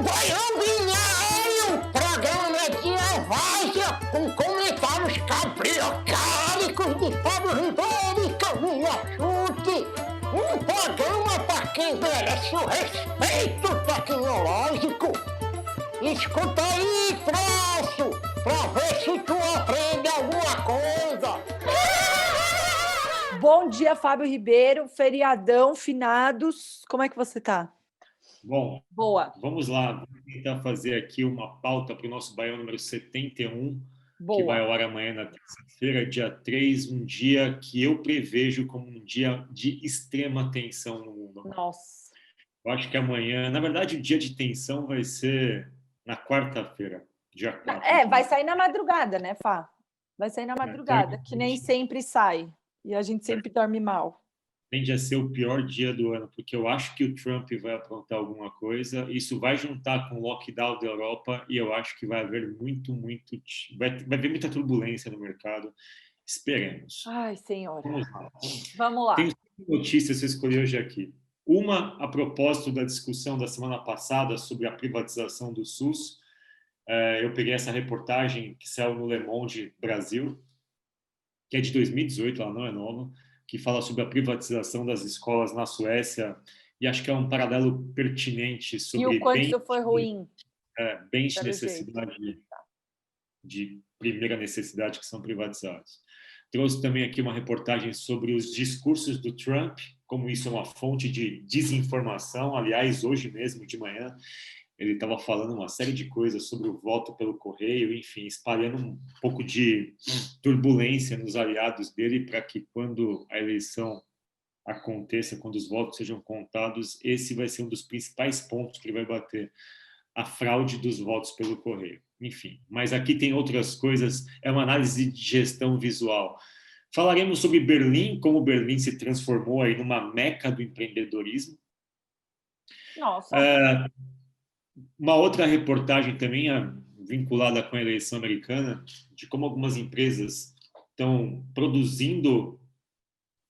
Baião Binário, programa de várzea com comentários cabriocálicos de Fábio Ribeiro e Camila Chute. Um programa para quem merece o respeito tecnológico. Escuta aí, troço, pra ver se tu aprende alguma coisa. Bom dia, Fábio Ribeiro, feriadão, finados. Como é que você tá? Bom, Boa. Vamos lá. Vamos tentar fazer aqui uma pauta para o nosso Baião número 71, Boa. que vai ao ar amanhã na terça-feira, dia 3, um dia que eu prevejo como um dia de extrema tensão no mundo. Nossa. Eu acho que amanhã, na verdade, o dia de tensão vai ser na quarta-feira, dia 4. Vai sair na madrugada, né, Fá? Vai sair na madrugada, que nem sempre sai. E a gente sempre dorme mal. Tende a ser o pior dia do ano, porque eu acho que o Trump vai aprontar alguma coisa. Isso vai juntar com o lockdown da Europa e eu acho que vai haver vai haver muita turbulência no mercado. Esperemos. Ai, senhora. Vamos lá. Vamos lá. Tenho 5 notícias que eu escolhi hoje aqui. Uma, a propósito da discussão da semana passada sobre a privatização do SUS. Eu peguei essa reportagem que saiu no Le Monde Brasil, que é de 2018, ela não é nova, que fala sobre a privatização das escolas na Suécia, e acho que é um paralelo pertinente sobre E o quanto isso foi ruim. Bens de necessidade, de primeira necessidade que são privatizados. Trouxe também aqui uma reportagem sobre os discursos do Trump, como isso é uma fonte de desinformação. Aliás, hoje mesmo, de manhã, ele estava falando uma série de coisas sobre o voto pelo correio, enfim, espalhando um pouco de turbulência nos aliados dele para que quando a eleição aconteça, quando os votos sejam contados, esse vai ser um dos principais pontos que ele vai bater, a fraude dos votos pelo correio. Enfim, mas aqui tem outras coisas, é uma análise de gestão visual. Falaremos sobre Berlim, como Berlim se transformou aí numa meca do empreendedorismo. Nossa. Uma outra reportagem também vinculada com a eleição americana, de como algumas empresas estão produzindo,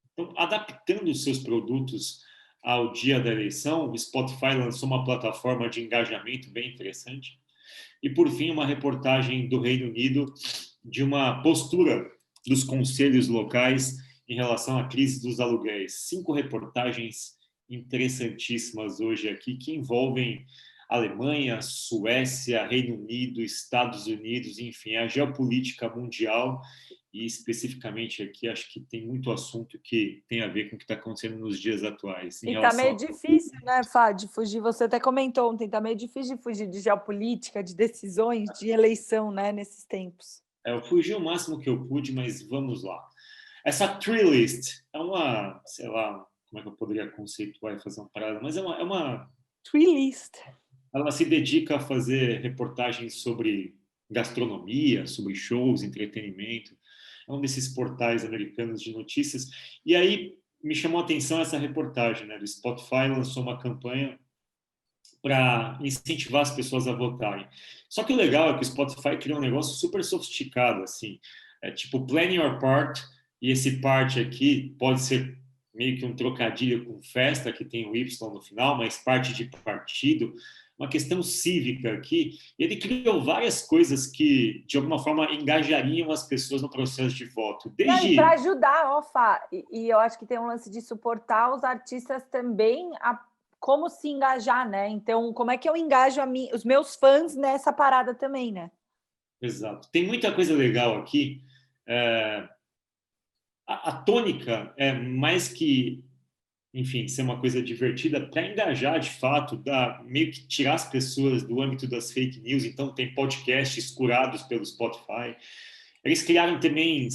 estão adaptando os seus produtos ao dia da eleição. O Spotify lançou uma plataforma de engajamento bem interessante. E, por fim, uma reportagem do Reino Unido de uma postura dos conselhos locais em relação à crise dos aluguéis. 5 reportagens interessantíssimas hoje aqui que envolvem Alemanha, Suécia, Reino Unido, Estados Unidos, enfim, a geopolítica mundial e especificamente aqui acho que tem muito assunto que tem a ver com o que está acontecendo nos dias atuais. E está meio difícil, né, Fá, de fugir. Você até comentou ontem, está meio difícil de fugir de geopolítica, de decisões, de eleição, né, nesses tempos. Eu fugi o máximo que eu pude, mas vamos lá. Essa Tree List é uma, sei lá, como é que eu poderia conceituar e fazer uma parada, mas é uma Tree List. Ela se dedica a fazer reportagens sobre gastronomia, sobre shows, entretenimento. É um desses portais americanos de notícias. E aí me chamou a atenção essa reportagem, né, do Spotify lançou uma campanha para incentivar as pessoas a votarem. Só que o legal é que o Spotify criou um negócio super sofisticado, assim, tipo plan your part, e esse part aqui pode ser meio que um trocadilho com festa, que tem o Y no final, mas parte de partido, uma questão cívica aqui. Ele criou várias coisas que, de alguma forma, engajariam as pessoas no processo de voto. Para ajudar, Fá, e eu acho que tem um lance de suportar os artistas também a como se engajar, né? Então, como é que eu engajo os meus fãs nessa parada também, né? Exato. Tem muita coisa legal aqui. A tônica é mais que, enfim, ser uma coisa divertida para engajar de fato, meio que tirar as pessoas do âmbito das fake news. Então, tem podcasts curados pelo Spotify. Eles criaram também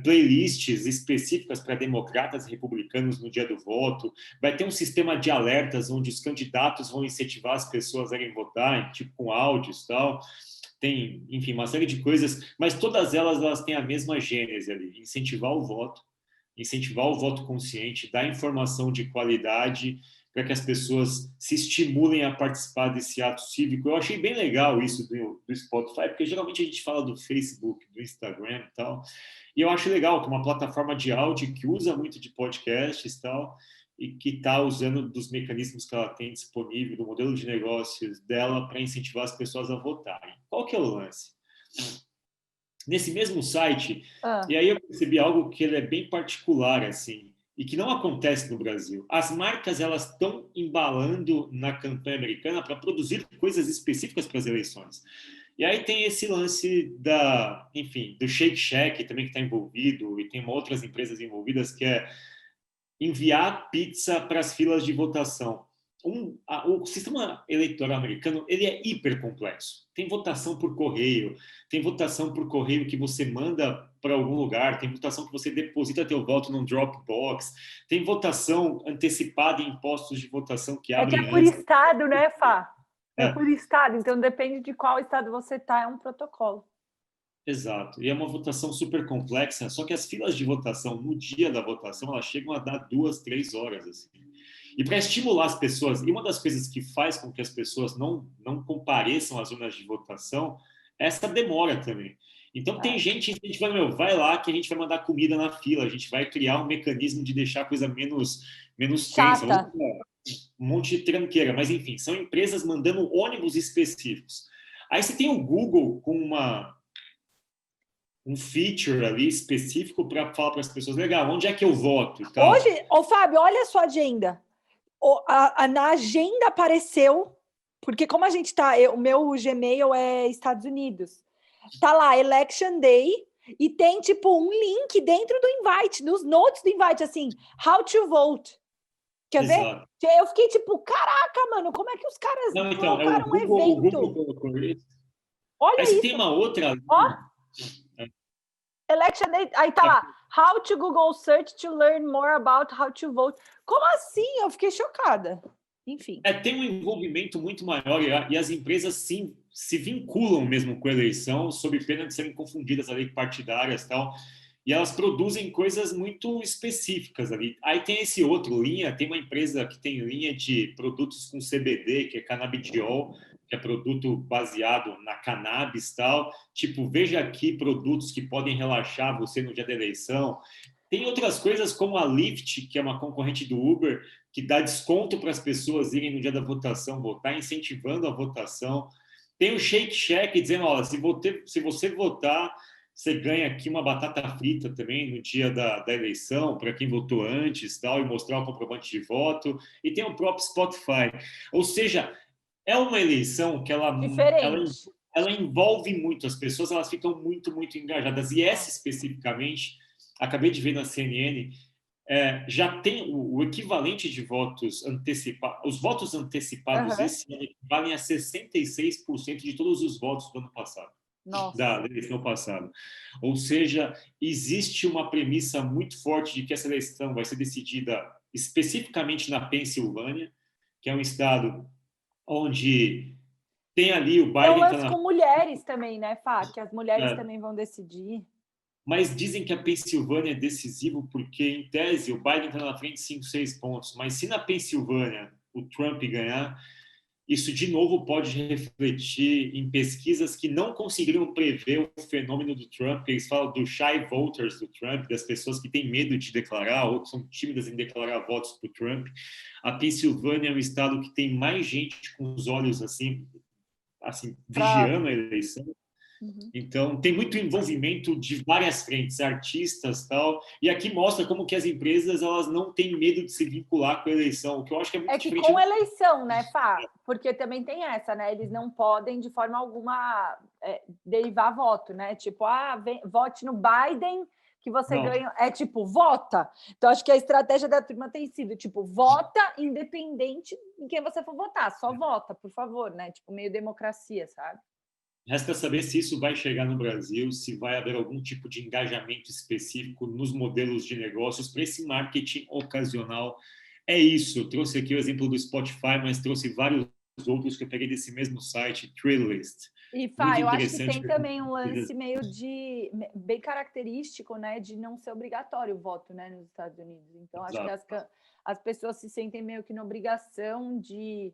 playlists específicas para democratas e republicanos no dia do voto. Vai ter um sistema de alertas onde os candidatos vão incentivar as pessoas a irem votar, tipo com áudios e tal. Tem, enfim, uma série de coisas, mas todas elas têm a mesma gênese ali, incentivar o voto consciente, dar informação de qualidade para que as pessoas se estimulem a participar desse ato cívico. Eu achei bem legal isso do Spotify, porque geralmente a gente fala do Facebook, do Instagram e tal, e eu acho legal que é uma plataforma de áudio que usa muito de podcasts e tal, e que está usando dos mecanismos que ela tem disponível, do modelo de negócios dela para incentivar as pessoas a votarem. Qual que é o lance? Nesse mesmo site, e aí eu percebi algo que ele é bem particular, assim, e que não acontece no Brasil. As marcas, elas estão embalando na campanha americana para produzir coisas específicas para as eleições. E aí tem esse lance enfim, do Shake Shack também que está envolvido, e tem outras empresas envolvidas, que é enviar pizza para as filas de votação. O sistema eleitoral americano, ele é hiper complexo. Tem votação por correio, tem votação por correio que você manda para algum lugar, tem votação que você deposita teu voto num Dropbox, tem votação antecipada em postos de votação que abrem por antes. estado, né, Fá? É por estado, então depende de qual estado você está, é um protocolo. Exato. E é uma votação super complexa, só que as filas de votação, no dia da votação, elas chegam a dar 2, 3 horas. Assim. E para estimular as pessoas, e uma das coisas que faz com que as pessoas não compareçam às urnas de votação, é essa demora também. Então tem gente incentivando, vai lá que a gente vai mandar comida na fila, a gente vai criar um mecanismo de deixar a coisa menos tensa. Um monte de tranqueira, mas enfim, são empresas mandando ônibus específicos. Aí você tem o Google com um feature ali específico para falar para as pessoas, legal, onde é que eu voto e tal. Hoje, Fábio, olha a sua agenda. Na agenda apareceu, porque como a gente tá, o meu Gmail é Estados Unidos, tá lá, Election Day, e tem, tipo, um link dentro do invite, nos notes do invite, assim, how to vote. Quer ver? Eu fiquei tipo, caraca, mano, como é que os caras colocaram o Google colocou isso. Olha aí isso. Você tem uma outra... Election Day, aí tá lá, how to Google search to learn more about how to vote. Como assim? Eu fiquei chocada. Enfim. Tem um envolvimento muito maior e as empresas sim se vinculam mesmo com a eleição sob pena de serem confundidas ali partidárias e tal. E elas produzem coisas muito específicas ali. Aí tem esse outro linha, tem uma empresa que tem linha de produtos com CBD, que é canabidiol, que é produto baseado na cannabis e tal. Tipo, veja aqui produtos que podem relaxar você no dia da eleição. Tem outras coisas como a Lyft, que é uma concorrente do Uber, que dá desconto para as pessoas irem no dia da votação votar, incentivando a votação. Tem o Shake Shack dizendo, olha, se você votar, você ganha aqui uma batata frita também no dia da eleição, para quem votou antes, tal, e mostrar o comprovante de voto. E tem o próprio Spotify. Ou seja, é uma eleição que ela envolve muito as pessoas, elas ficam muito, muito engajadas. E essa especificamente, acabei de ver na CNN, já tem o equivalente de votos antecipados. Os votos antecipados esse ano equivalem a 66% de todos os votos do ano passado. Da eleição passada. Ou seja, existe uma premissa muito forte de que essa eleição vai ser decidida especificamente na Pensilvânia, que é um estado onde tem ali o Biden... É um lance com mulheres também, né, Fá? Que as mulheres também vão decidir. Mas dizem que a Pensilvânia é decisivo porque, em tese, o Biden está na frente 5, 6 pontos. Mas se na Pensilvânia o Trump ganhar, isso de novo pode refletir em pesquisas que não conseguiram prever o fenômeno do Trump, que eles falam do shy voters do Trump, das pessoas que têm medo de declarar ou que são tímidas em declarar votos para o Trump. A Pensilvânia é um estado que tem mais gente com os olhos assim vigiando a eleição. Então, tem muito envolvimento de várias frentes, artistas e tal. E aqui mostra como que as empresas elas não têm medo de se vincular com a eleição, o que eu acho que é muito diferente. É que com eleição, né, Fá? Porque também tem essa, né? Eles não podem, de forma alguma, derivar voto, né? Tipo, vote no Biden que você ganha. É tipo, vota. Então, acho que a estratégia da turma tem sido, tipo, vota independente em quem você for votar. Só vota, por favor, né? Tipo, meio democracia, sabe? Resta saber se isso vai chegar no Brasil, se vai haver algum tipo de engajamento específico nos modelos de negócios para esse marketing ocasional. É isso. Eu trouxe aqui o exemplo do Spotify, mas trouxe vários outros que eu peguei desse mesmo site, Thrillist. E, Fá, eu acho que tem também um lance meio bem característico, né, de não ser obrigatório o voto, né, nos Estados Unidos. Então, acho que as pessoas se sentem meio que na obrigação de...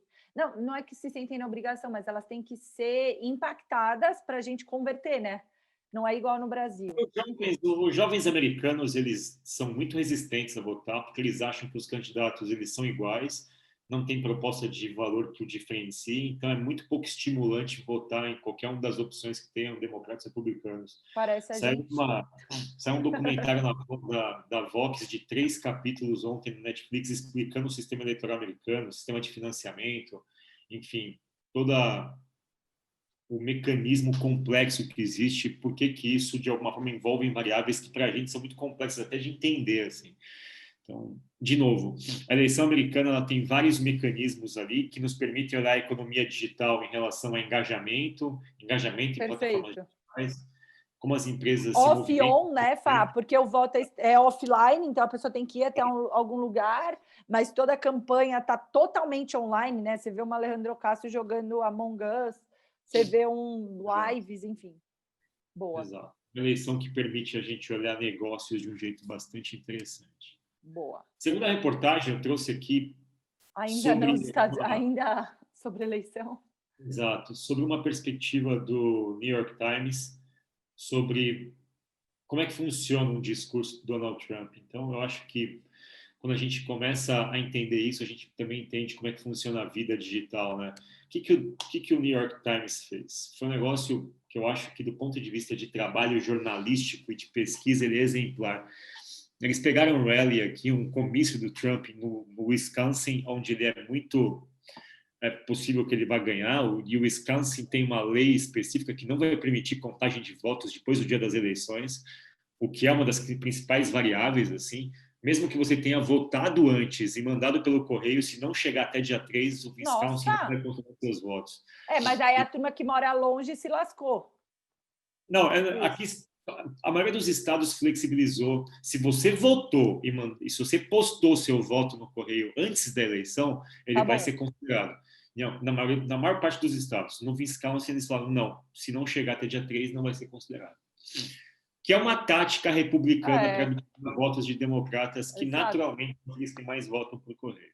Não é que se sentem na obrigação, mas elas têm que ser impactadas para a gente converter, né? Não é igual no Brasil. Os jovens americanos, eles são muito resistentes a votar, porque eles acham que os candidatos eles são iguais, não tem proposta de valor que o diferencie, então é muito pouco estimulante votar em qualquer uma das opções que tenham democratas e republicanos. Parece a gente. Saiu um documentário da Vox de 3 capítulos ontem no Netflix explicando o sistema eleitoral americano, o sistema de financiamento, enfim, toda o mecanismo complexo que existe, por que isso, de alguma forma, envolve variáveis que, para a gente, são muito complexas até de entender, assim. Então, de novo, a eleição americana ela tem vários mecanismos ali que nos permitem olhar a economia digital em relação a engajamento em plataformas digitais, como as empresas se off e movimentam. on, né, Fá? Porque o voto é offline, então a pessoa tem que ir até algum lugar, mas toda a campanha está totalmente online, né? Você vê uma Alejandro Ocasio jogando Among Us, você vê lives, enfim. Boa. Exato. Uma eleição que permite a gente olhar negócios de um jeito bastante interessante. Boa. Segunda reportagem, eu trouxe aqui ainda sobre eleição. Exato, sobre uma perspectiva do New York Times sobre como é que funciona um discurso do Donald Trump. Então, eu acho que quando a gente começa a entender isso, a gente também entende como é que funciona a vida digital, né? O que o New York Times fez? Foi um negócio que eu acho que, do ponto de vista de trabalho jornalístico e de pesquisa, ele é exemplar. Eles pegaram um rally aqui, um comício do Trump no Wisconsin, onde ele é possível que ele vá ganhar. O Wisconsin tem uma lei específica que não vai permitir contagem de votos depois do dia das eleições, o que é uma das principais variáveis, assim. Mesmo que você tenha votado antes e mandado pelo correio, se não chegar até dia 3, o Wisconsin não vai contar os seus votos. Mas aí a turma que mora longe se lascou. Não, aqui a maioria dos estados flexibilizou. Se você votou e se você postou seu voto no correio antes da eleição, ele vai ser considerado. Não, na maior parte dos estados. No Wisconsin, eles falaram, não, se não chegar até dia 3, não vai ser considerado. Que é uma tática republicana para votos de democratas que, naturalmente, eles que mais votam por correio.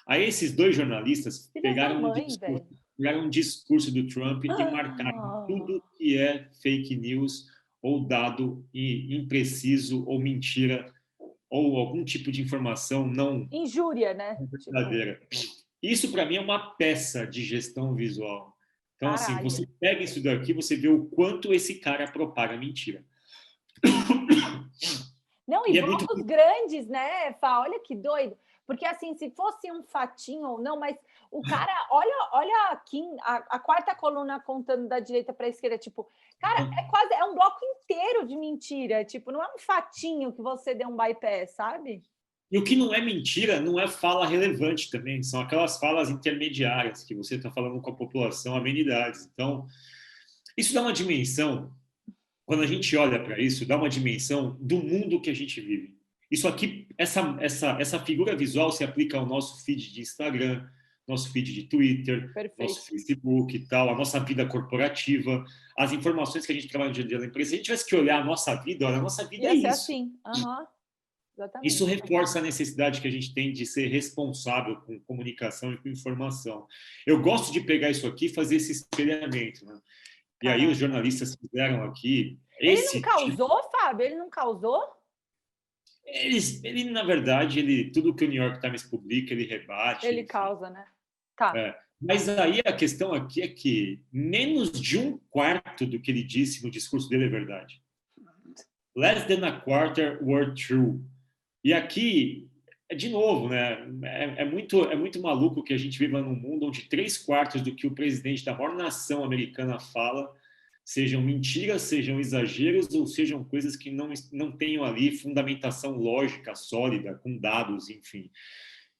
Aí esses dois jornalistas pegaram um discurso do Trump e marcaram tudo que é fake news ou dado impreciso ou mentira ou algum tipo de informação não injúria, né? Verdadeira. Isso, para mim, é uma peça de gestão visual. Então, assim, você pega isso daqui, você vê o quanto esse cara propaga mentira. Não, e votos grandes, né, Fá? Olha que doido. Porque, assim, se fosse um fatinho ou não, mas o cara, olha aqui, a quarta coluna contando da direita para a esquerda, tipo, cara, é um bloco inteiro de mentira, tipo, não é um fatinho que você deu um bypass, sabe? E o que não é mentira não é fala relevante também, são aquelas falas intermediárias que você está falando com a população, amenidades. Então, isso dá uma dimensão, quando a gente olha para isso, dá uma dimensão do mundo que a gente vive. Isso aqui, essa figura visual se aplica ao nosso feed de Instagram, nosso feed de Twitter, nosso Facebook e tal, a nossa vida corporativa, as informações que a gente trabalha no dia a dia da empresa. Se a gente tivesse que olhar a nossa vida, olha, a nossa vida é isso. Assim. Exatamente. Isso reforça a necessidade que a gente tem de ser responsável com comunicação e com informação. Eu gosto de pegar isso aqui e fazer esse espelhamento, né? E aí os jornalistas fizeram aqui... Ele não causou, Fábio? Ele não causou? Ele, na verdade, tudo que o New York Times publica, ele rebate. Ele causa, né? Tá. Mas aí a questão aqui é que menos de um quarto do que ele disse no discurso dele é verdade. Less than a quarter were true. E aqui, de novo, né, é muito maluco que a gente viva num mundo onde 3/4 do que o presidente da maior nação americana fala sejam mentiras, sejam exageros ou sejam coisas que não tenham ali fundamentação lógica, sólida, com dados, enfim.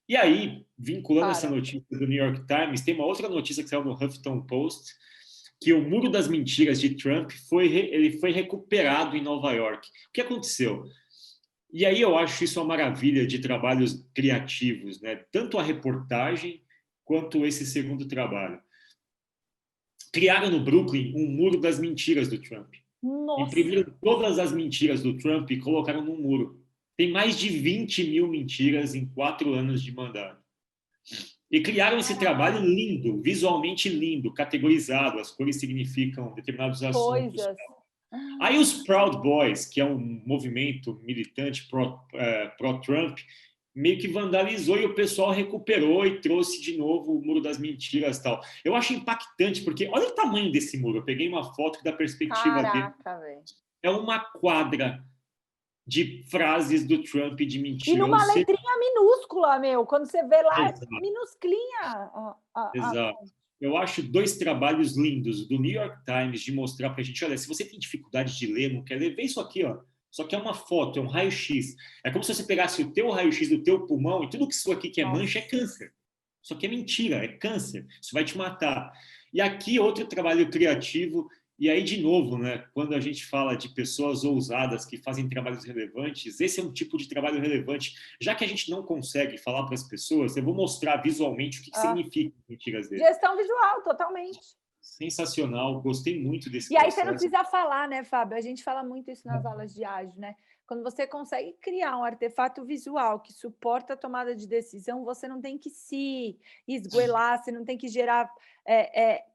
E aí, vinculando essa notícia do New York Times, tem uma outra notícia que saiu no Huffington Post, que o Muro das Mentiras de Trump foi recuperado em Nova York. O que aconteceu? E aí eu acho isso uma maravilha de trabalhos criativos, né? Tanto a reportagem quanto esse segundo trabalho. Criaram no Brooklyn um muro das mentiras do Trump. Nossa. Imprimiram todas as mentiras do Trump e colocaram num muro. Tem mais de 20 mil mentiras em 4 anos de mandato. E criaram esse trabalho lindo, visualmente lindo, categorizado. As cores significam determinados assuntos. Aí os Proud Boys, que é um movimento militante pró-Trump, meio que vandalizou e o pessoal recuperou e trouxe de novo o Muro das Mentiras e tal. Eu acho impactante, porque olha o tamanho desse muro. Eu peguei uma foto da perspectiva dele. Caraca, velho. É uma quadra de frases do Trump de mentira. E numa letrinha minúscula, meu. Quando você vê lá, Exato. é minusclinha. Exato. Eu acho 2 trabalhos lindos do New York Times de mostrar para a gente, olha, se você tem dificuldade de ler, não quer ler, vê isso aqui, ó. Só que é uma foto, é um raio-x. É como se você pegasse o teu raio-x do teu pulmão e tudo que isso aqui que é mancha é câncer. Só que é mentira, é câncer. Isso vai te matar. E aqui outro trabalho criativo. E aí, de novo, né, quando a gente fala de pessoas ousadas que fazem trabalhos relevantes, esse é um tipo de trabalho relevante. Já que a gente não consegue falar para as pessoas, eu vou mostrar visualmente o que significa mentiras dele. Gestão visual, totalmente. Sensacional, gostei muito desse E aí processo. você não precisa falar, né, Fábio? A gente fala muito isso nas aulas de ágil, né? Quando você consegue criar um artefato visual que suporta a tomada de decisão, você não tem que se esgoelar, você não tem que gerar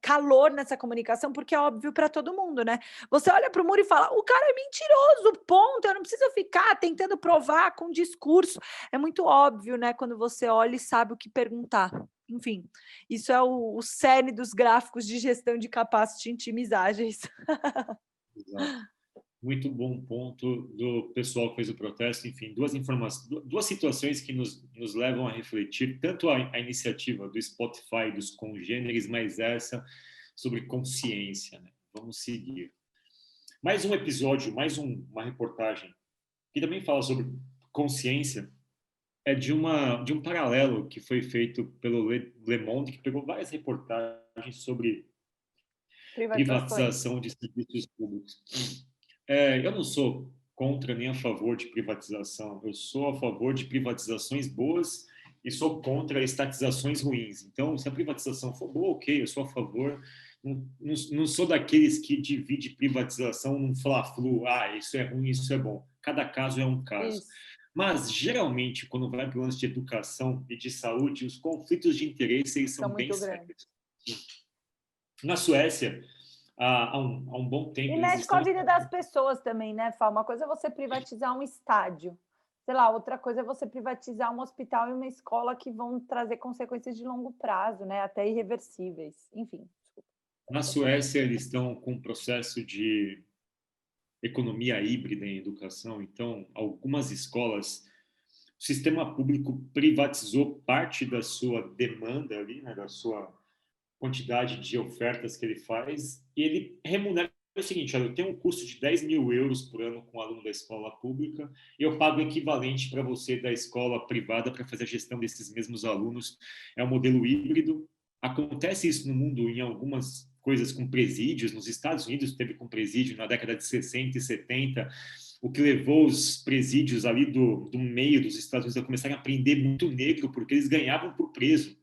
calor nessa comunicação, porque é óbvio para todo mundo, né? Você olha para o muro e fala, o cara é mentiroso, ponto, eu não preciso ficar tentando provar com discurso. É muito óbvio, né? Quando você olha e sabe o que perguntar. Enfim, isso é o cerne dos gráficos de gestão de capacity em times ágeis. Exato. Muito bom ponto do pessoal que fez o protesto. Enfim, duas situações que nos levam a refletir, tanto a iniciativa do Spotify, dos congêneres, mas essa sobre consciência, né? Vamos seguir. Mais um episódio, uma reportagem que também fala sobre consciência, é de um paralelo que foi feito pelo Le Monde, que pegou várias reportagens sobre privatização de serviços públicos. Eu não sou contra nem a favor de privatização. Eu sou a favor de privatizações boas e sou contra estatizações ruins. Então, se a privatização for boa, ok, eu sou a favor. Não sou daqueles que divide privatização num fla-flu. Isso é ruim, isso é bom. Cada caso é um caso. Isso. Mas, geralmente, quando vai para o lance de educação e de saúde, os conflitos de interesse eles são bem sérios. Na Suécia, há um bom tempo... E mexe com a vida das pessoas também, né, Fá? Uma coisa é você privatizar um estádio. Sei lá, outra coisa é você privatizar um hospital e uma escola que vão trazer consequências de longo prazo, né? Até irreversíveis. Enfim, desculpa. Na Suécia, eles estão com um processo de economia híbrida em educação. Então, algumas escolas, o sistema público privatizou parte da sua demanda ali, né, da sua quantidade de ofertas que ele faz, e ele remunera o seguinte: olha, eu tenho um custo de 10 mil euros por ano com o aluno da escola pública, e eu pago o equivalente para você da escola privada para fazer a gestão desses mesmos alunos. É um modelo híbrido. Acontece isso no mundo em algumas coisas com presídios. Nos Estados Unidos teve com presídio na década de 60 e 70, o que levou os presídios ali do meio dos Estados Unidos a começarem a prender muito negro, porque eles ganhavam por preso.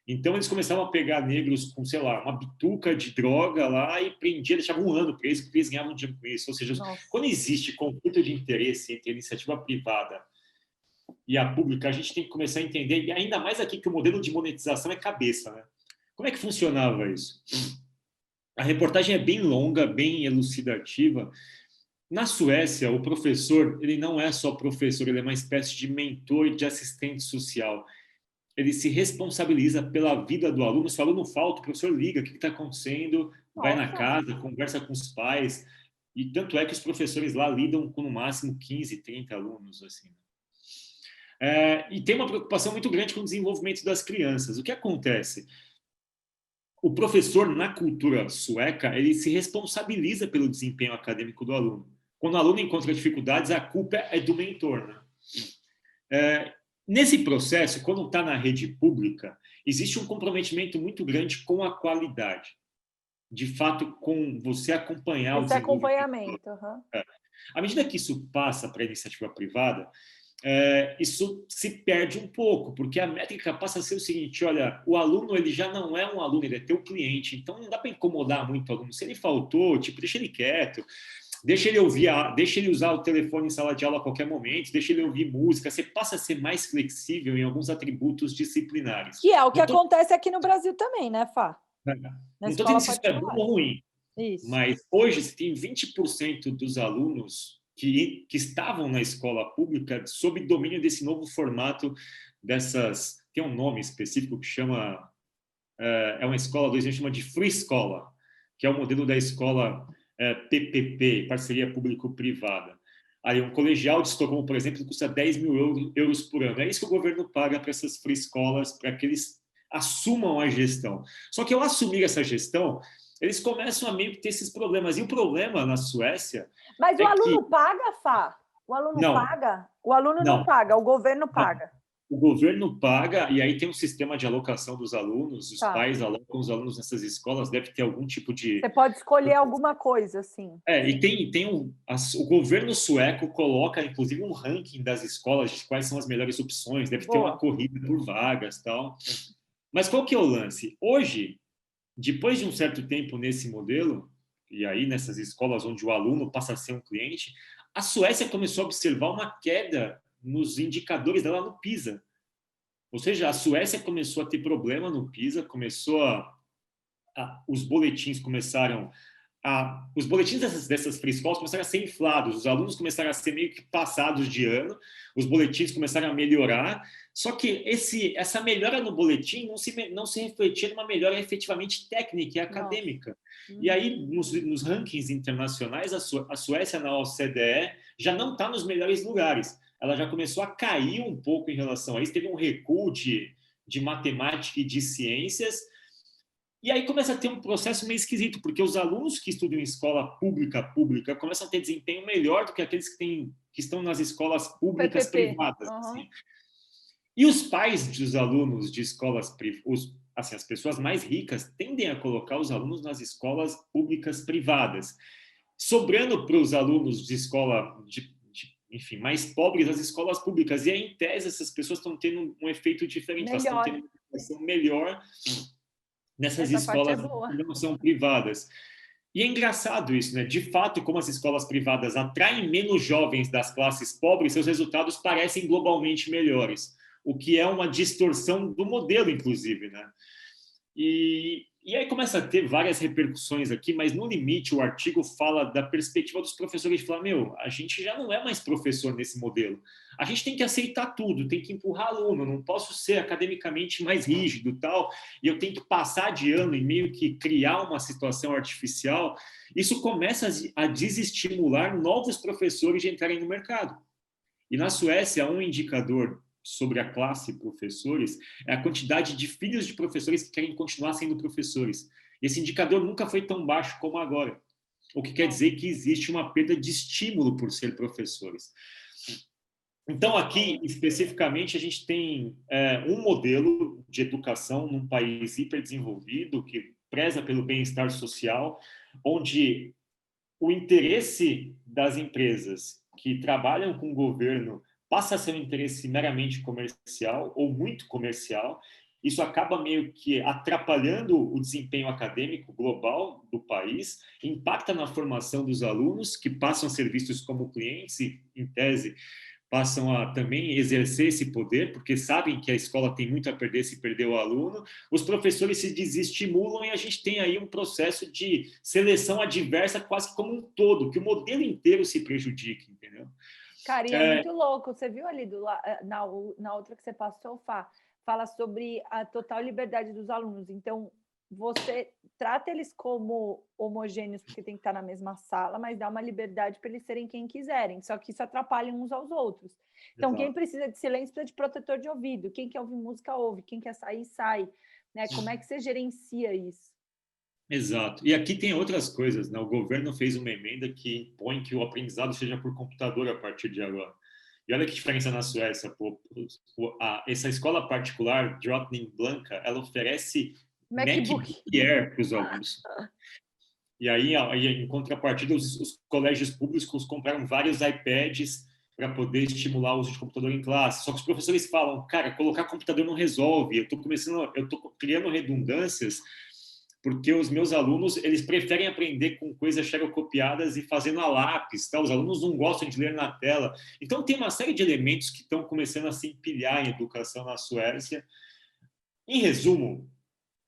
Então, eles começavam a pegar negros com, sei lá, uma bituca de droga lá e prendia, deixavam 1 ano preso, porque eles ganhavam dinheiro com isso. Ou seja, quando existe conflito de interesse entre a iniciativa privada e a pública, a gente tem que começar a entender, e ainda mais aqui que o modelo de monetização é cabeça, né? Como é que funcionava isso? A reportagem é bem longa, bem elucidativa. Na Suécia, o professor, ele não é só professor, ele é uma espécie de mentor e de assistente social. Ele se responsabiliza pela vida do aluno. Se o aluno falta, o professor liga, o que está acontecendo, vai na casa, conversa com os pais. E tanto é que os professores lá lidam com, no máximo, 15, 30 alunos. Assim. E tem uma preocupação muito grande com o desenvolvimento das crianças. O que acontece? O professor, na cultura sueca, ele se responsabiliza pelo desempenho acadêmico do aluno. Quando o aluno encontra dificuldades, a culpa é do mentor, né? Nesse processo, quando está na rede pública, existe um comprometimento muito grande com a qualidade. De fato, com você acompanhar o acompanhamento. À medida que isso passa para a iniciativa privada, isso se perde um pouco, porque a métrica passa a ser o seguinte: olha, o aluno ele já não é um aluno, ele é teu cliente, então não dá para incomodar muito o aluno. Se ele faltou, deixa ele quieto. Deixa ele usar o telefone em sala de aula a qualquer momento, deixa ele ouvir música. Você passa a ser mais flexível em alguns atributos disciplinares. Que é o que acontece aqui no Brasil também, né, Fá? Não estou dizendo se isso é bom ou ruim. Isso. Mas hoje você tem 20% dos alunos que estavam na escola pública sob domínio desse novo formato dessas... Tem um nome específico que chama... É uma escola, a gente chama de Free Escola, que é o modelo da escola PPP, Parceria Público-Privada. Aí um colegial de Estocolmo, por exemplo, custa 10 mil euros por ano. É isso que o governo paga para essas free escolas, para que eles assumam a gestão. Só que ao assumir essa gestão, eles começam a meio que ter esses problemas. E o problema na Suécia Mas o é aluno que... paga, Fá? O aluno Não, paga? O aluno não não. paga, o governo paga. O governo paga, e aí tem um sistema de alocação dos alunos, os Tá. pais alocam os alunos nessas escolas, deve ter algum tipo de... Você pode escolher alguma coisa, assim. E tem o governo sueco coloca, inclusive, um ranking das escolas, de quais são as melhores opções, deve ter uma corrida por vagas e tal. Mas qual que é o lance? Hoje, depois de um certo tempo nesse modelo, e aí nessas escolas onde o aluno passa a ser um cliente, a Suécia começou a observar uma queda nos indicadores dela no PISA. Ou seja, a Suécia começou a ter problema no PISA, os boletins começaram os boletins dessas free schools começaram a ser inflados, os alunos começaram a ser meio que passados de ano, os boletins começaram a melhorar, só que essa melhora no boletim não se refletia numa melhora efetivamente técnica e acadêmica. E aí, nos rankings internacionais, a Suécia na OCDE já não está nos melhores lugares. Ela já começou a cair um pouco em relação a isso, teve um recuo de matemática e de ciências. E aí começa a ter um processo meio esquisito, porque os alunos que estudam em escola pública começam a ter desempenho melhor do que aqueles que estão nas escolas públicas privadas. Assim. E os pais dos alunos de escolas privadas, assim, as pessoas mais ricas, tendem a colocar os alunos nas escolas públicas privadas, sobrando para os alunos de escola, enfim, mais pobres, as escolas públicas. E aí, em tese, essas pessoas estão tendo um efeito diferente, elas estão tendo uma educação melhor nessas escolas que não são privadas. E é engraçado isso, né? De fato, como as escolas privadas atraem menos jovens das classes pobres, seus resultados parecem globalmente melhores, o que é uma distorção do modelo, inclusive, né? E aí começa a ter várias repercussões aqui, mas no limite o artigo fala da perspectiva dos professores de falar, a gente já não é mais professor nesse modelo. A gente tem que aceitar tudo, tem que empurrar aluno, não posso ser academicamente mais rígido tal, e eu tenho que passar de ano e meio que criar uma situação artificial. Isso começa a desestimular novos professores de entrarem no mercado. E na Suécia, um indicador sobre a classe professores é a quantidade de filhos de professores que querem continuar sendo professores. Esse indicador nunca foi tão baixo como agora, o que quer dizer que existe uma perda de estímulo por ser professores. Então, aqui, especificamente, a gente tem um modelo de educação num país hiperdesenvolvido, que preza pelo bem-estar social, onde o interesse das empresas que trabalham com o governo passa a ser um interesse meramente comercial ou muito comercial. Isso acaba meio que atrapalhando o desempenho acadêmico global do país, impacta na formação dos alunos, que passam a ser vistos como clientes e, em tese, passam a também exercer esse poder, porque sabem que a escola tem muito a perder se perder o aluno. Os professores se desestimulam e a gente tem aí um processo de seleção adversa quase que como um todo, que o modelo inteiro se prejudica, entendeu? Cara, e é muito louco. Você viu ali na outra que você passou, Fá, fala sobre a total liberdade dos alunos. Então, você trata eles como homogêneos, porque tem que estar na mesma sala, mas dá uma liberdade para eles serem quem quiserem. Só que isso atrapalha uns aos outros. Então, Exato. Quem precisa de silêncio precisa de protetor de ouvido. Quem quer ouvir música, ouve. Quem quer sair, sai. Né? Como é que você gerencia isso? Exato. E aqui tem outras coisas, né? O governo fez uma emenda que impõe que o aprendizado seja por computador a partir de agora. E olha que diferença na Suécia. Essa escola particular, Drottning Blanca, ela oferece MacBook Air para os alunos. E aí, em contrapartida, os colégios públicos compraram vários iPads para poder estimular o uso de computador em classe. Só que os professores falam, cara, colocar computador não resolve. Eu estou criando redundâncias porque os meus alunos, eles preferem aprender com coisas xerocopiadas e fazendo a lápis, tá? Os alunos não gostam de ler na tela. Então, tem uma série de elementos que estão começando a se empilhar em educação na Suécia. Em resumo,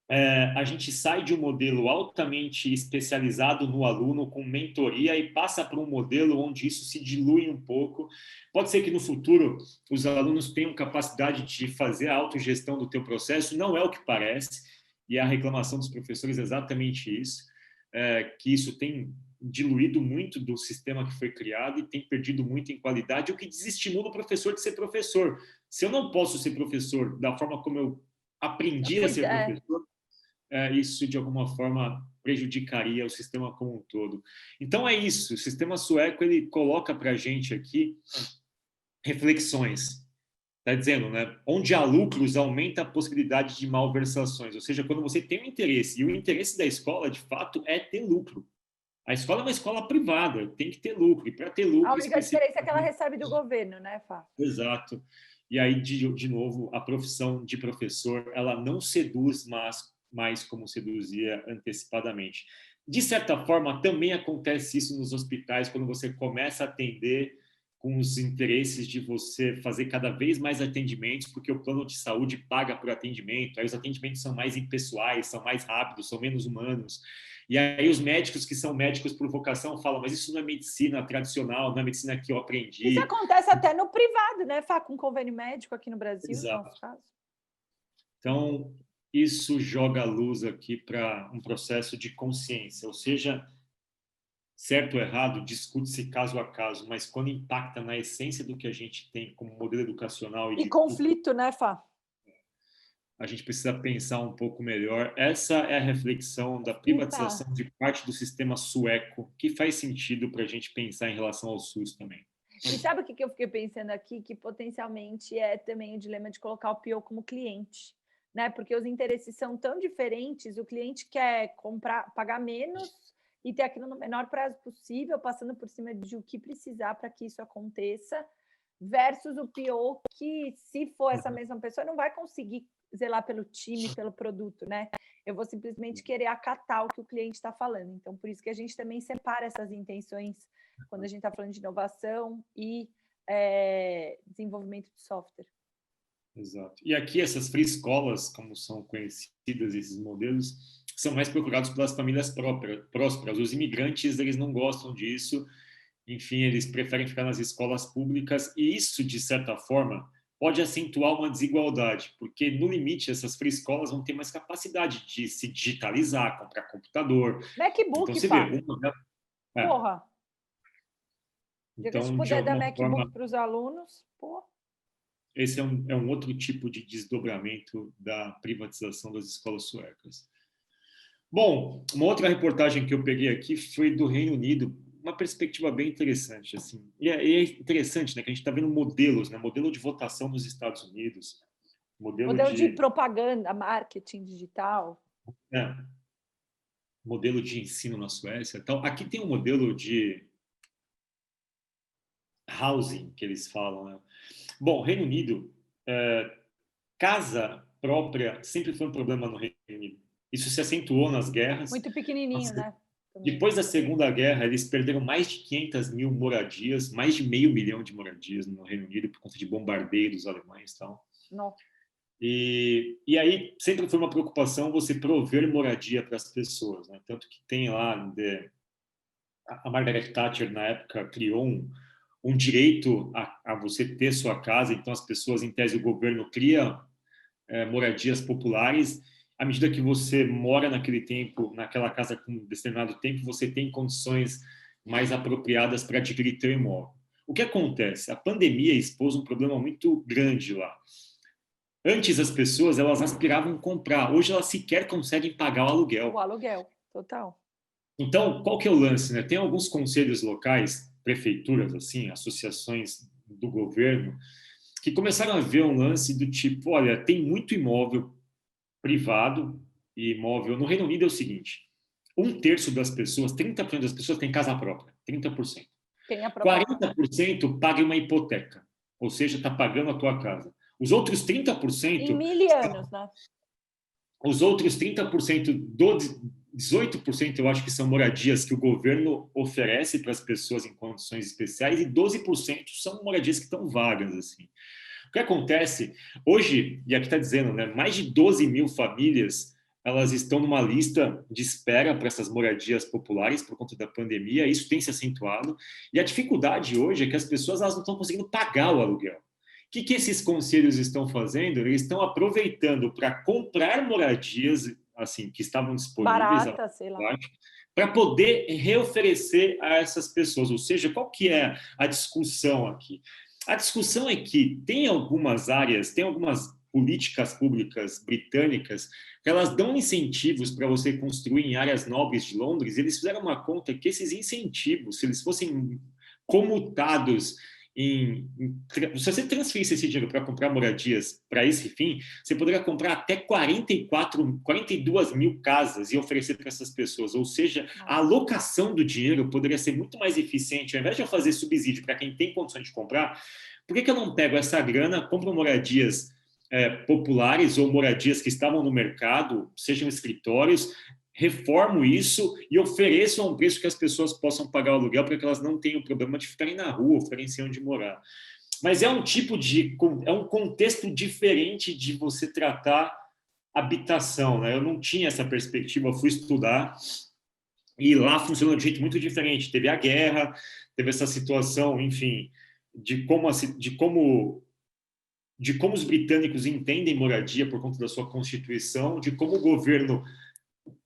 a gente sai de um modelo altamente especializado no aluno, com mentoria, e passa para um modelo onde isso se dilui um pouco. Pode ser que no futuro os alunos tenham capacidade de fazer a autogestão do teu processo, não é o que parece, e a reclamação dos professores é exatamente isso, que isso tem diluído muito do sistema que foi criado e tem perdido muito em qualidade, o que desestimula o professor de ser professor. Se eu não posso ser professor da forma como eu aprendi a ser professor, isso de alguma forma prejudicaria o sistema como um todo. Então é isso, o sistema sueco ele coloca para a gente aqui reflexões. Está dizendo, né? Onde há lucros, aumenta a possibilidade de malversações. Ou seja, quando você tem um interesse, e o interesse da escola, de fato, é ter lucro. A escola é uma escola privada, tem que ter lucro. E para ter lucro... A única diferença é que ela recebe do governo, né, Fá? Exato. E aí, de novo, a profissão de professor, ela não seduz mais como seduzia antecipadamente. De certa forma, também acontece isso nos hospitais, quando você começa a atender com os interesses de você fazer cada vez mais atendimentos, porque o plano de saúde paga por atendimento, aí os atendimentos são mais impessoais, são mais rápidos, são menos humanos. E aí os médicos que são médicos por vocação falam, mas isso não é medicina tradicional, não é medicina que eu aprendi. Isso acontece até no privado, né, Fá? Com convênio médico aqui no Brasil, Exato. no nosso caso. Então, isso joga a luz aqui para um processo de consciência, ou seja, certo ou errado, discute-se caso a caso, mas quando impacta na essência do que a gente tem como modelo educacional e conflito, né, Fá? A gente precisa pensar um pouco melhor. Essa é a reflexão da privatização de parte do sistema sueco, que faz sentido para a gente pensar em relação ao SUS também. E sabe o que eu fiquei pensando aqui? Que potencialmente é também o dilema de colocar o PO como cliente, né? Porque os interesses são tão diferentes, o cliente quer comprar, pagar menos e ter aquilo no menor prazo possível, passando por cima de o que precisar para que isso aconteça, versus o PO que, se for essa mesma pessoa, não vai conseguir zelar pelo time, pelo produto, né? Eu vou simplesmente querer acatar o que o cliente está falando. Então, por isso que a gente também separa essas intenções quando a gente está falando de inovação e desenvolvimento de software. Exato. E aqui essas free escolas, como são conhecidas esses modelos, são mais procurados pelas famílias prósperas. Os imigrantes, eles não gostam disso. Enfim, eles preferem ficar nas escolas públicas. E isso, de certa forma, pode acentuar uma desigualdade, porque, no limite, essas free escolas vão ter mais capacidade de se digitalizar, comprar computador. MacBook, então, você Fá. vê, Porra! Então, se puder dar MacBook para os alunos, pô. Esse é um outro tipo de desdobramento da privatização das escolas suecas. Bom, uma outra reportagem que eu peguei aqui foi do Reino Unido, uma perspectiva bem interessante, assim. E é interessante, né, que a gente está vendo modelos, né, modelo de votação nos Estados Unidos, modelo de propaganda, marketing digital. Modelo de ensino na Suécia. Então, aqui tem um modelo de housing, que eles falam, né? Bom, Reino Unido, casa própria sempre foi um problema no Reino Unido. Isso se acentuou nas guerras. Muito pequenininho, né? Depois da Segunda Guerra, eles perderam mais de 500 mil moradias, mais de 500 mil de moradias no Reino Unido por conta de bombardeio dos alemães e tal. Nossa. E aí sempre foi uma preocupação você prover moradia para as pessoas, né? Tanto que tem lá a Margaret Thatcher na época criou um direito a você ter sua casa. Então as pessoas, em tese, o governo cria moradias populares. À medida que você mora naquele tempo, naquela casa com um determinado tempo, você tem condições mais apropriadas para adquirir teu imóvel. O que acontece? A pandemia expôs um problema muito grande lá. Antes, as pessoas elas aspiravam comprar. Hoje, elas sequer conseguem pagar o aluguel. O aluguel, total. Então, qual que é o lance, né? Tem alguns conselhos locais, prefeituras, assim, associações do governo, que começaram a ver um lance do tipo, olha, tem muito imóvel privado e imóvel. No Reino Unido é o seguinte, 1/3 das pessoas, 30% das pessoas tem casa própria, 30%. 40% paga uma hipoteca, ou seja, está pagando a tua casa. Os outros 30%... Em 1000 anos, né? Os outros 30%, 18% eu acho que são moradias que o governo oferece para as pessoas em condições especiais e 12% são moradias que estão vagas, assim. O que acontece hoje, e aqui está dizendo, né, mais de 12 mil famílias elas estão numa lista de espera para essas moradias populares por conta da pandemia, isso tem se acentuado, e a dificuldade hoje é que as pessoas elas não estão conseguindo pagar o aluguel. O que esses conselhos estão fazendo? Eles estão aproveitando para comprar moradias assim que estavam disponíveis Barata, sei lá. para poder reoferecer a essas pessoas. Ou seja, qual que é a discussão aqui? A discussão é que tem algumas áreas, tem algumas políticas públicas britânicas que elas dão incentivos para você construir em áreas nobres de Londres. Eles fizeram uma conta que esses incentivos, se eles fossem comutados se você transferisse esse dinheiro para comprar moradias para esse fim, você poderia comprar até 42 mil casas e oferecer para essas pessoas. Ou seja, a alocação do dinheiro poderia ser muito mais eficiente. Ao invés de eu fazer subsídio para quem tem condições de comprar, por que eu não pego essa grana, compro moradias populares ou moradias que estavam no mercado, sejam escritórios, reformo isso e ofereço a um preço que as pessoas possam pagar o aluguel para que elas não tenham problema de ficarem na rua, ficarem sem onde morar. Mas é um contexto diferente de você tratar habitação, né? Eu não tinha essa perspectiva, eu fui estudar e lá funciona de um jeito muito diferente. Teve a guerra, teve essa situação, enfim, de como os britânicos entendem moradia por conta da sua Constituição, de como o governo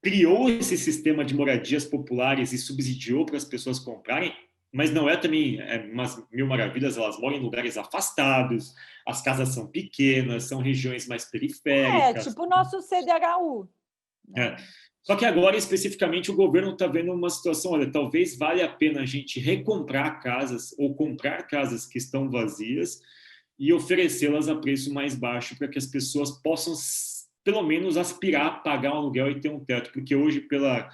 criou esse sistema de moradias populares e subsidiou para as pessoas comprarem, mas não é também umas mil maravilhas, elas moram em lugares afastados, as casas são pequenas, são regiões mais periféricas. Tipo o nosso CDHU. Só que agora, especificamente, o governo está vendo uma situação, olha, talvez valha a pena a gente recomprar casas ou comprar casas que estão vazias e oferecê-las a preço mais baixo para que as pessoas possam pelo menos aspirar a pagar um aluguel e ter um teto, porque hoje, pela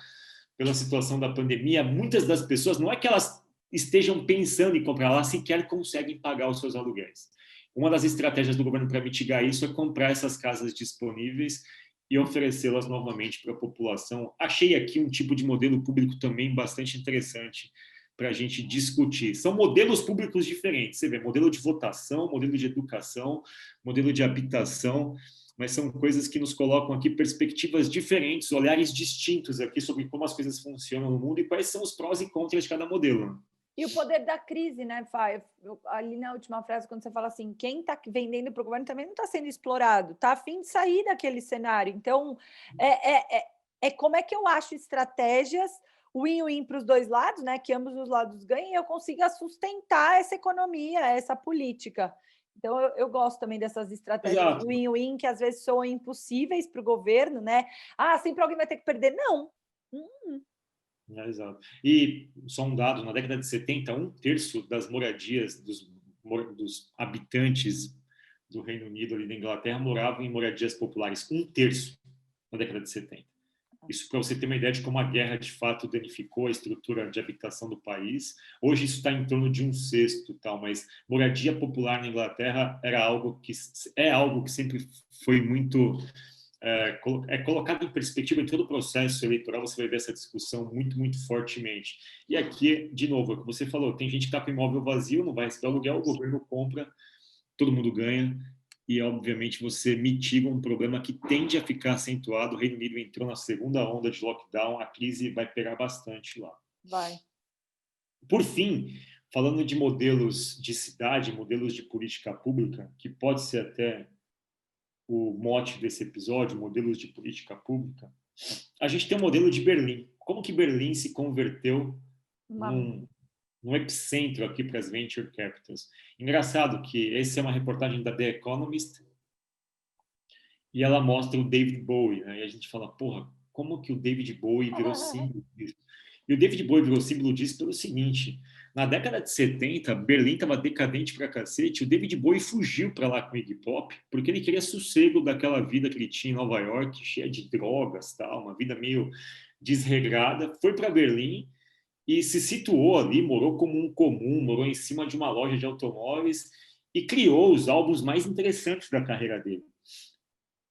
situação da pandemia, muitas das pessoas, não é que elas estejam pensando em comprar, elas sequer conseguem pagar os seus aluguéis. Uma das estratégias do governo para mitigar isso é comprar essas casas disponíveis e oferecê-las novamente para a população. Achei aqui um tipo de modelo público também bastante interessante para a gente discutir. São modelos públicos diferentes, você vê, modelo de votação, modelo de educação, modelo de habitação, mas são coisas que nos colocam aqui perspectivas diferentes, olhares distintos aqui sobre como as coisas funcionam no mundo e quais são os prós e contras de cada modelo. E o poder da crise, né, Fá? Ali na última frase, quando você fala assim, quem está vendendo para o governo também não está sendo explorado, está a fim de sair daquele cenário. Então, como é que eu acho estratégias win-win para os dois lados, né, que ambos os lados ganhem, e eu consiga sustentar essa economia, essa política. Então, eu gosto também dessas estratégias win-win, que às vezes são impossíveis para o governo, né? Sempre alguém vai ter que perder. Não. Exato. E só um dado, na década de 70, 1/3 das moradias dos habitantes do Reino Unido ali da Inglaterra moravam em moradias populares. 1/3 na década de 70. Isso para você ter uma ideia de como a guerra, de fato, danificou a estrutura de habitação do país. Hoje isso está em torno de 1/6, tal, mas moradia popular na Inglaterra é algo que sempre foi muito colocado em perspectiva em todo o processo eleitoral. Você vai ver essa discussão muito, muito fortemente. E aqui, de novo, é o que você falou, tem gente que está com imóvel vazio, não vai receber aluguel, o governo compra, todo mundo ganha. E, obviamente, você mitiga um problema que tende a ficar acentuado. O Reino Unido entrou na segunda onda de lockdown, a crise vai pegar bastante lá. Vai. Por fim, falando de modelos de cidade, modelos de política pública, que pode ser até o mote desse episódio, modelos de política pública, a gente tem o modelo de Berlim. Como que Berlim se converteu num epicentro aqui para as venture capitals. Engraçado que essa é uma reportagem da The Economist e ela mostra o David Bowie, né? E a gente fala, porra, como que o David Bowie virou símbolo disso? E o David Bowie virou símbolo disso pelo seguinte, na década de 70, Berlim estava decadente pra cacete, o David Bowie fugiu para lá com o Iggy Pop, porque ele queria sossego daquela vida que ele tinha em Nova York, cheia de drogas, tal, uma vida meio desregrada, foi para Berlim e se situou ali, morou como um comum, morou em cima de uma loja de automóveis e criou os álbuns mais interessantes da carreira dele.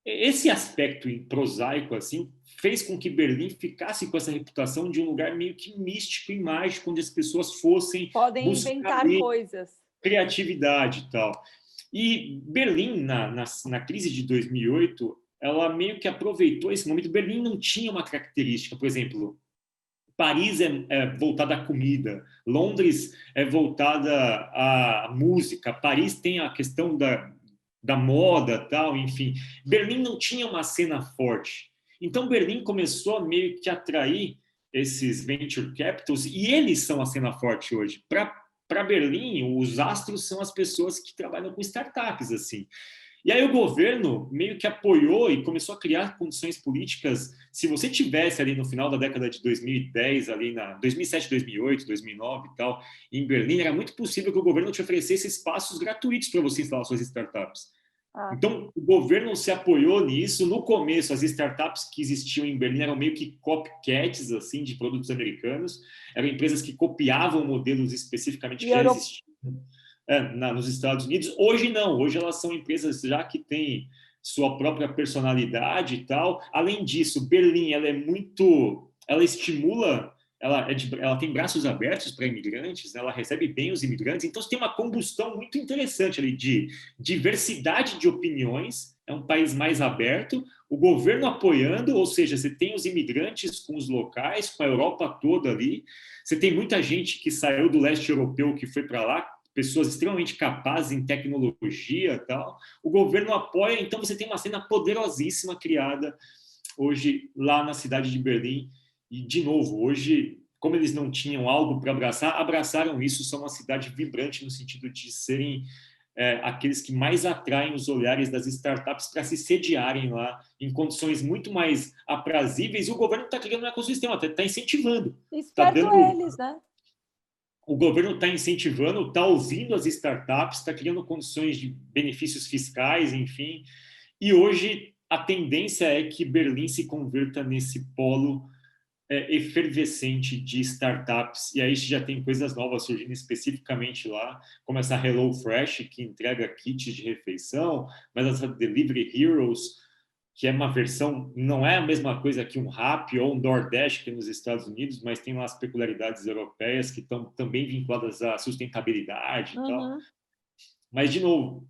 Esse aspecto prosaico assim, fez com que Berlim ficasse com essa reputação de um lugar meio que místico e mágico, onde as pessoas fossem podem inventar coisas. Criatividade e tal. E Berlim, na crise de 2008, ela meio que aproveitou esse momento. Berlim não tinha uma característica, por exemplo, Paris é voltada à comida, Londres é voltada à música, Paris tem a questão da moda, tal, enfim. Berlim não tinha uma cena forte. Então, Berlim começou a meio que atrair esses venture capitals, e eles são a cena forte hoje. Para Berlim, os astros são as pessoas que trabalham com startups, assim. E aí o governo meio que apoiou e começou a criar condições políticas. Se você tivesse ali no final da década de 2010, ali na 2007, 2008, 2009 e tal, em Berlim, era muito possível que o governo te oferecesse espaços gratuitos para você instalar suas startups. Então, o governo se apoiou nisso. No começo, as startups que existiam em Berlim eram meio que copycats, assim, de produtos americanos. Eram empresas que copiavam modelos especificamente que já existiam nos Estados Unidos. Hoje não, hoje elas são empresas já que têm sua própria personalidade e tal. Além disso, Berlim, ela estimula, ela tem braços abertos para imigrantes, né? Ela recebe bem os imigrantes, então você tem uma combustão muito interessante ali de diversidade de opiniões, é um país mais aberto, o governo apoiando, ou seja, você tem os imigrantes com os locais, com a Europa toda ali, você tem muita gente que saiu do leste europeu que foi para lá, pessoas extremamente capazes em tecnologia e tal. O governo apoia, então você tem uma cena poderosíssima criada hoje lá na cidade de Berlim. E, de novo, hoje, como eles não tinham algo para abraçar, abraçaram isso, são uma cidade vibrante no sentido de serem aqueles que mais atraem os olhares das startups para se sediarem lá em condições muito mais aprazíveis, e o governo está criando um ecossistema, está incentivando. Esperto eles, né? O governo está incentivando, está ouvindo as startups, está criando condições de benefícios fiscais, enfim. E hoje a tendência é que Berlim se converta nesse polo efervescente de startups. E aí já tem coisas novas surgindo especificamente lá, como essa HelloFresh, que entrega kits de refeição, mas essa Delivery Heroes, que é uma versão, não é a mesma coisa que um Rappi ou um DoorDash que é nos Estados Unidos, mas tem lá as peculiaridades europeias que estão também vinculadas à sustentabilidade e tal. Mas, de novo,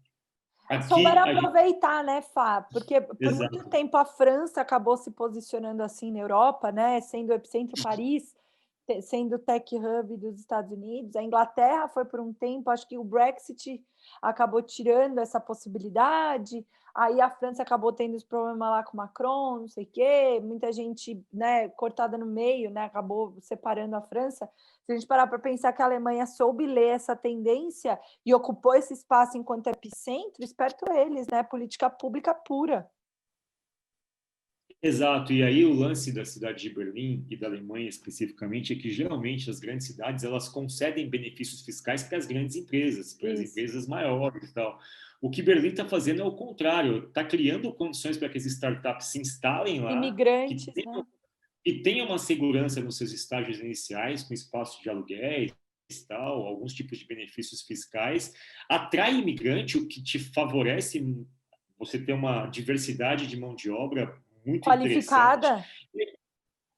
aqui... Souberam aproveitar, né, Fá? Porque por muito tempo a França acabou se posicionando assim na Europa, né, sendo o epicentro Paris, sendo o tech hub dos Estados Unidos. A Inglaterra foi por um tempo, acho que o Brexit acabou tirando essa possibilidade. Aí a França acabou tendo os problemas lá com o Macron, não sei o quê, muita gente, né, cortada no meio, né, acabou separando a França. Se a gente parar para pensar que a Alemanha soube ler essa tendência e ocupou esse espaço enquanto epicentro, esperto eles, né, política pública pura. Exato, e aí o lance da cidade de Berlim e da Alemanha especificamente é que geralmente as grandes cidades elas concedem benefícios fiscais para as grandes empresas, para as empresas maiores e tal. O que Berlim está fazendo é o contrário, está criando condições para que as startups se instalem lá, imigrantes, que tenham uma segurança nos seus estágios iniciais, com espaço de aluguéis, tal, alguns tipos de benefícios fiscais, atrai imigrante, o que te favorece você ter uma diversidade de mão de obra muito qualificada.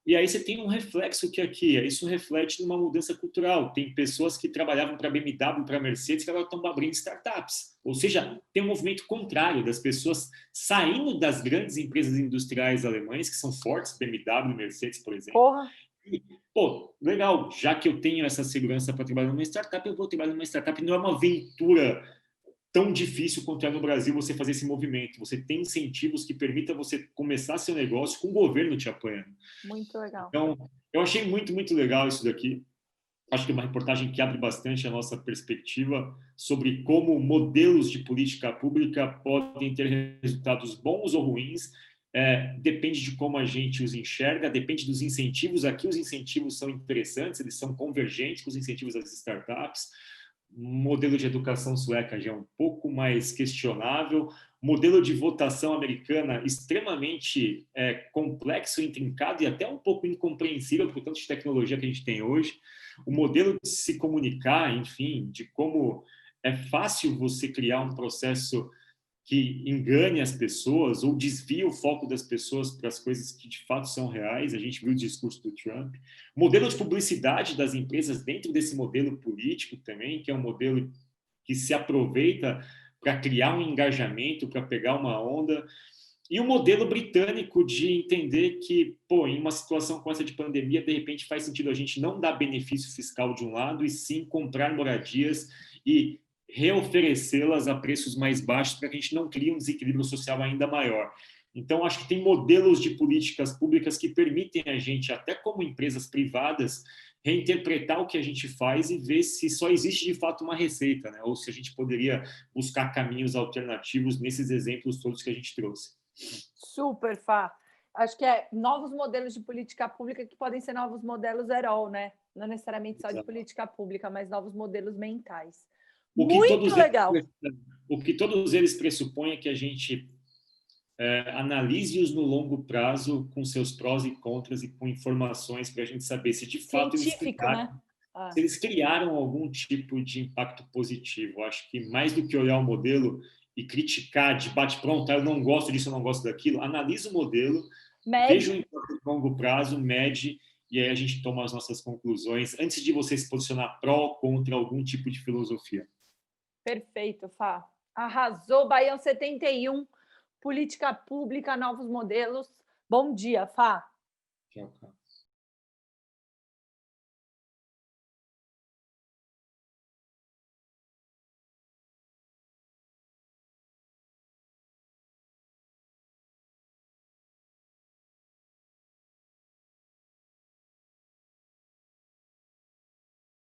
E aí você tem um reflexo que aqui, isso reflete numa mudança cultural. Tem pessoas que trabalhavam para a BMW, para a Mercedes, que agora estão abrindo startups. Ou seja, tem um movimento contrário das pessoas saindo das grandes empresas industriais alemães, que são fortes, BMW, Mercedes, por exemplo. E, legal, já que eu tenho essa segurança para trabalhar numa startup, eu vou trabalhar numa startup. Não é uma aventura tão difícil quanto é no Brasil você fazer esse movimento. Você tem incentivos que permitam você começar seu negócio com o governo te apoiando. Muito legal. Então, eu achei muito, muito legal isso daqui. Acho que é uma reportagem que abre bastante a nossa perspectiva sobre como modelos de política pública podem ter resultados bons ou ruins. Depende de como a gente os enxerga, depende dos incentivos. Aqui os incentivos são interessantes, eles são convergentes com os incentivos das startups. Modelo de educação sueca já é um pouco mais questionável, modelo de votação americana extremamente complexo, intrincado e até um pouco incompreensível por tanto de tecnologia que a gente tem hoje, o modelo de se comunicar, enfim, de como é fácil você criar um processo que engane as pessoas ou desvie o foco das pessoas para as coisas que de fato são reais. A gente viu o discurso do Trump. O modelo de publicidade das empresas dentro desse modelo político também, que é um modelo que se aproveita para criar um engajamento, para pegar uma onda. E o modelo britânico de entender que, pô, em uma situação com essa de pandemia, de repente faz sentido a gente não dar benefício fiscal de um lado e sim comprar moradias e reoferecê-las a preços mais baixos para que a gente não crie um desequilíbrio social ainda maior. Então, acho que tem modelos de políticas públicas que permitem a gente, até como empresas privadas, reinterpretar o que a gente faz e ver se só existe de fato uma receita, né? Ou se a gente poderia buscar caminhos alternativos nesses exemplos todos que a gente trouxe. Super, Fá. Acho que é novos modelos de política pública que podem ser novos modelos Herol, né? Não necessariamente só de política pública, mas novos modelos mentais. Muito legal. O que todos eles pressupõem é que a gente analise-os no longo prazo com seus prós e contras e com informações para a gente saber se de fato se eles criaram algum tipo de impacto positivo. Acho que mais do que olhar o modelo e criticar de bate-pronto, eu não gosto disso, eu não gosto daquilo, analisa o modelo, veja o impacto a longo prazo, mede, e aí a gente toma as nossas conclusões antes de você se posicionar pró ou contra algum tipo de filosofia. Perfeito, Fá. Arrasou, Baião 71, política pública, novos modelos. Bom dia, Fá. Tchau, cara.